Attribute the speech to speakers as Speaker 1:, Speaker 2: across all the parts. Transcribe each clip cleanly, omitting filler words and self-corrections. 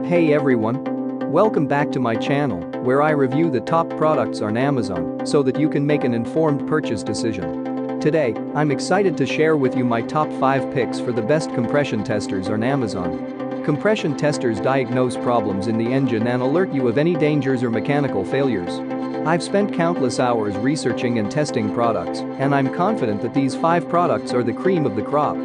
Speaker 1: Hey everyone! Welcome back to my channel, where I review the top products on Amazon so that you can make an informed purchase decision. Today, I'm excited to share with you my top 5 picks for the best compression testers on Amazon. Compression testers diagnose problems in the engine and alert you of any dangers or mechanical failures. I've spent countless hours researching and testing products, and I'm confident that these 5 products are the cream of the crop.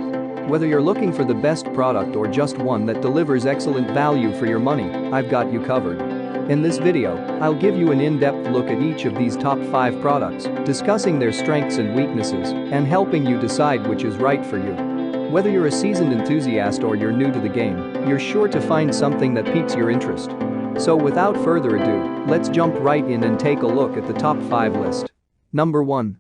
Speaker 1: Whether you're looking for the best product or just one that delivers excellent value for your money, I've got you covered. In this video, I'll give you an in-depth look at each of these top 5 products, discussing their strengths and weaknesses, and helping you decide which is right for you. Whether you're a seasoned enthusiast or you're new to the game, you're sure to find something that piques your interest. So without further ado, let's jump right in and take a look at the top 5 list. Number 1.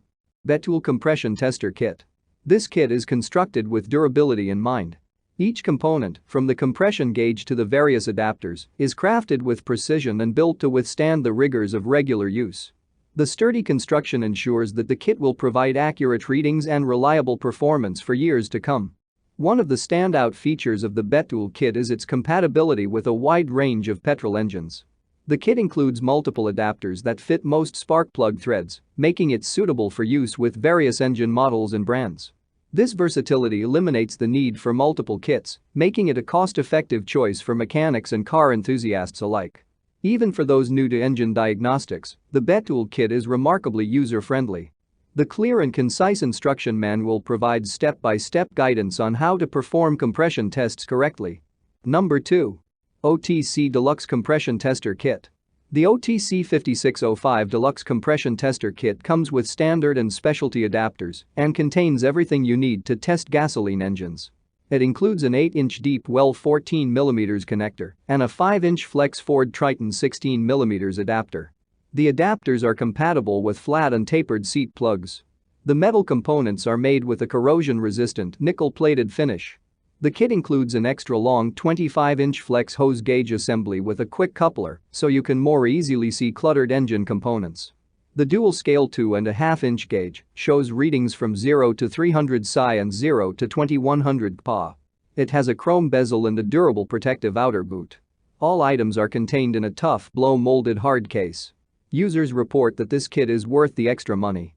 Speaker 1: Betool Compression Tester Kit. This kit is constructed with durability in mind. Each component, from the compression gauge to the various adapters, is crafted with precision and built to withstand the rigors of regular use. The sturdy construction ensures that the kit will provide accurate readings and reliable performance for years to come. One of the standout features of the Betool kit is its compatibility with a wide range of petrol engines. The kit includes multiple adapters that fit most spark plug threads, making it suitable for use with various engine models and brands. This versatility eliminates the need for multiple kits, making it a cost-effective choice for mechanics and car enthusiasts alike. Even for those new to engine diagnostics, the Betool kit is remarkably user-friendly. The clear and concise instruction manual provides step-by-step guidance on how to perform compression tests correctly. Number 2. OTC Deluxe Compression Tester Kit. The OTC 5605 Deluxe Compression Tester Kit comes with standard and specialty adapters and contains everything you need to test gasoline engines. It includes an 8-inch deep well 14mm connector and a 5-inch flex Ford Triton 16mm adapter. The adapters are compatible with flat and tapered seat plugs. The metal components are made with a corrosion-resistant nickel-plated finish. The kit includes an extra-long 25-inch flex hose gauge assembly with a quick coupler so you can more easily see cluttered engine components. The dual-scale 2.5-inch gauge shows readings from 0 to 300 psi and 0 to 2100 pa. It has a chrome bezel and a durable protective outer boot. All items are contained in a tough blow-molded hard case. Users report that this kit is worth the extra money.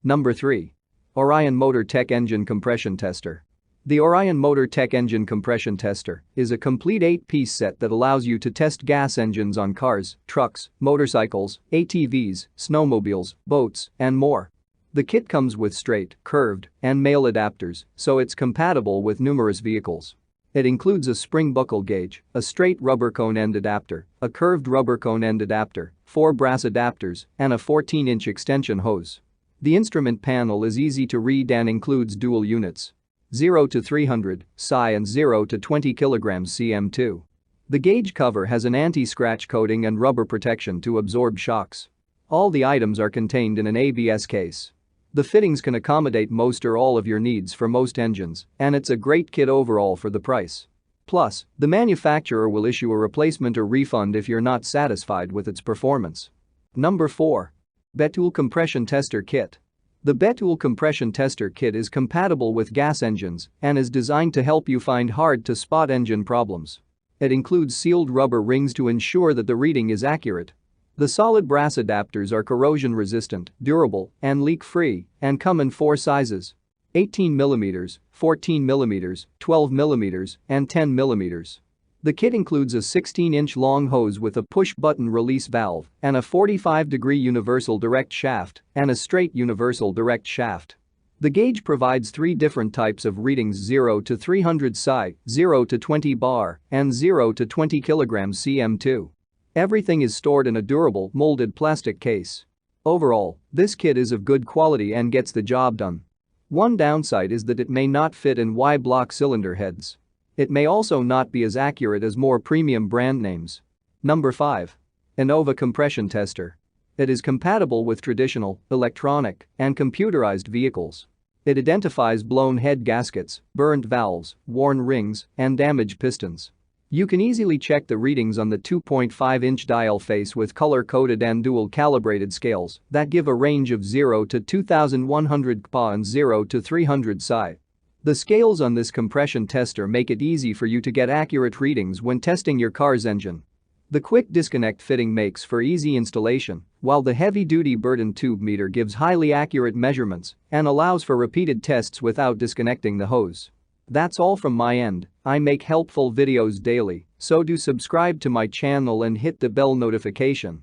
Speaker 1: Number 3. Orion Motor Tech Engine Compression Tester. The Orion Motor Tech Engine Compression Tester is a complete 8-piece set that allows you to test gas engines on cars, trucks, motorcycles, ATVs, snowmobiles, boats, and more. The kit comes with straight, curved, and male adapters, so it's compatible with numerous vehicles. It includes a spring buckle gauge, a straight rubber cone end adapter, a curved rubber cone end adapter, 4 brass adapters, and a 14-inch extension hose. The instrument panel is easy to read and includes dual units: 0 to 300 psi and 0 to 20 kg cm2. The gauge cover has an anti-scratch coating and rubber protection to absorb shocks. All the items are contained in an ABS case. The fittings can accommodate most or all of your needs for most engines, and it's a great kit overall for the price. Plus, the manufacturer will issue a replacement or refund if you're not satisfied with its performance. Number 4. Betool Compression Tester Kit. The Betool Compression Tester Kit is compatible with gas engines and is designed to help you find hard-to-spot engine problems. It includes sealed rubber rings to ensure that the reading is accurate. The solid brass adapters are corrosion-resistant, durable, and leak-free, and come in 4 sizes: 18mm, 14mm, 12mm, and 10mm. The kit includes a 16-inch long hose with a push-button release valve and a 45-degree universal direct shaft and a straight universal direct shaft. The gauge provides 3 different types of readings: 0 to 300 psi, 0 to 20 bar, and 0 to 20 kg cm2. Everything is stored in a durable, molded plastic case. Overall, this kit is of good quality and gets the job done. One downside is that it may not fit in Y-block cylinder heads. It may also not be as accurate as more premium brand names. Number 5. Innova Compression Tester. It is compatible with traditional, electronic, and computerized vehicles. It identifies blown head gaskets, burned valves, worn rings, and damaged pistons. You can easily check the readings on the 2.5-inch dial face with color-coded and dual-calibrated scales that give a range of 0 to 2100 kPa and 0 to 300 psi. The scales on this compression tester make it easy for you to get accurate readings when testing your car's engine. The quick disconnect fitting makes for easy installation, while the heavy-duty burden tube meter gives highly accurate measurements and allows for repeated tests without disconnecting the hose. That's all from my end. I make helpful videos daily, so do subscribe to my channel and hit the bell notification.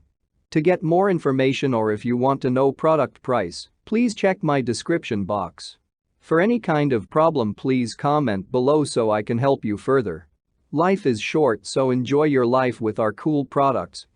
Speaker 1: To get more information or if you want to know product price, please check my description box. For any kind of problem, please comment below so I can help you further. Life is short, so enjoy your life with our cool products.